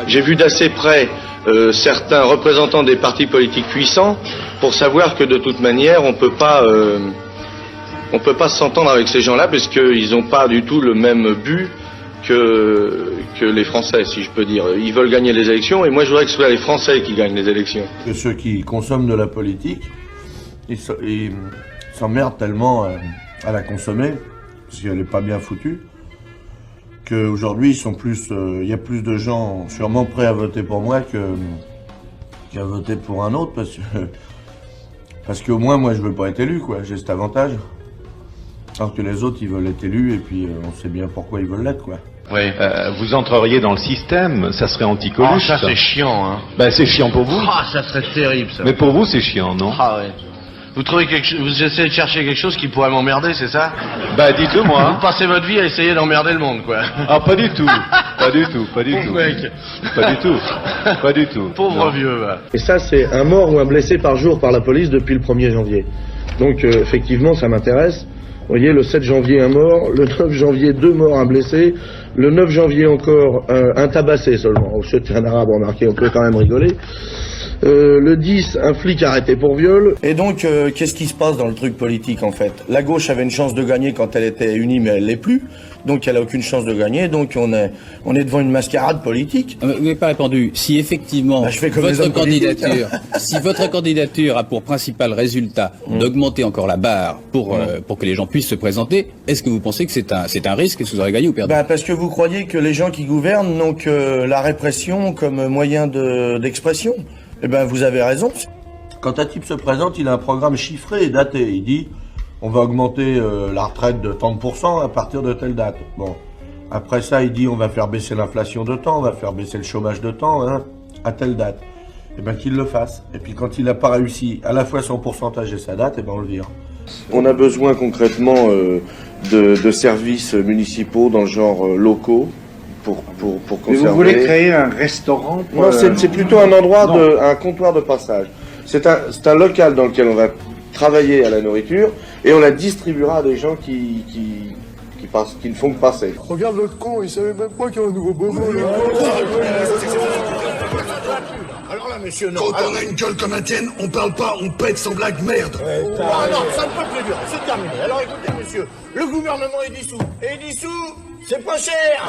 J'ai vu d'assez près certains représentants des partis politiques puissants pour savoir que de toute manière on peut pas s'entendre avec ces gens-là parce qu'ils n'ont pas du tout le même but que les Français, si je peux dire. Ils veulent gagner les élections et moi je voudrais que ce soit les Français qui gagnent les élections. Que ceux qui consomment de la politique, ils s'emmerdent tellement à la consommer parce qu'elle n'est pas bien foutue. Qu'aujourd'hui, il y a plus de gens sûrement prêts à voter pour moi qu'à voter pour un autre, parce qu'au moins, moi, je veux pas être élu, quoi. J'ai cet avantage. Alors que les autres, ils veulent être élus, et puis on sait bien pourquoi ils veulent l'être, quoi. Oui. Vous entreriez dans le système, ça serait anti-Coluche. Ah, ça c'est chiant, hein. Ben, c'est chiant pour vous. Ah, ça serait terrible, ça. Mais pour vous, c'est chiant, non? Ah ouais. Vous trouvez vous essayez de chercher quelque chose qui pourrait m'emmerder, c'est ça? Bah, dites-le moi. Vous passez votre vie à essayer d'emmerder le monde, quoi. Ah, pas du tout. Pas du tout, pas du tout. Mec. Pas du tout. Pas du tout. Pauvre Non. vieux, va. Et ça, c'est un mort ou un blessé par jour par la police depuis le 1er janvier. Donc, effectivement, ça m'intéresse. Vous voyez, le 7 janvier, un mort. Le 9 janvier, 2 morts, un blessé. Le 9 janvier, encore, un tabassé seulement. Oh, c'était un arabe, remarquez, on peut quand même rigoler. Le 10, un flic arrêté pour viol. Et donc, qu'est-ce qui se passe dans le truc politique, en fait? La gauche avait une chance de gagner quand elle était unie, mais elle l'est plus. Donc, elle a aucune chance de gagner. Donc, on est devant une mascarade politique. Vous n'avez pas répondu. Si effectivement, si votre candidature a pour principal résultat d'augmenter encore la barre pour que les gens puissent se présenter, est-ce que vous pensez que c'est un risque? Est-ce que vous aurez gagné ou perdu? Parce que vous croyez que les gens qui gouvernent n'ont que la répression comme moyen d'expression. Eh ben, vous avez raison. Quand un type se présente, il a un programme chiffré et daté. Il dit, on va augmenter la retraite de tant de pourcents à partir de telle date. Bon. Après ça, il dit, on va faire baisser l'inflation de temps, on va faire baisser le chômage de temps, hein, à telle date. Eh ben, qu'il le fasse. Et puis, quand il n'a pas réussi à la fois son pourcentage et sa date, eh ben, on le vire. On a besoin concrètement de services municipaux dans le genre locaux pour conserver. Mais vous voulez créer un restaurant pour Non, c'est plutôt un endroit un comptoir de passage. C'est un local dans lequel on va travailler à la nourriture et on la distribuera à des gens qui ne font que passer. Regarde le con, il savait même pas qu'il y a un nouveau bobo. Alors là, monsieur, non. Quand on a une gueule comme la tienne, on parle pas, on pète sans blague, merde. Ah non, ça ne peut plus durer, c'est terminé. Alors écoutez, monsieur, le gouvernement est dissous. Et dissous, c'est pas cher.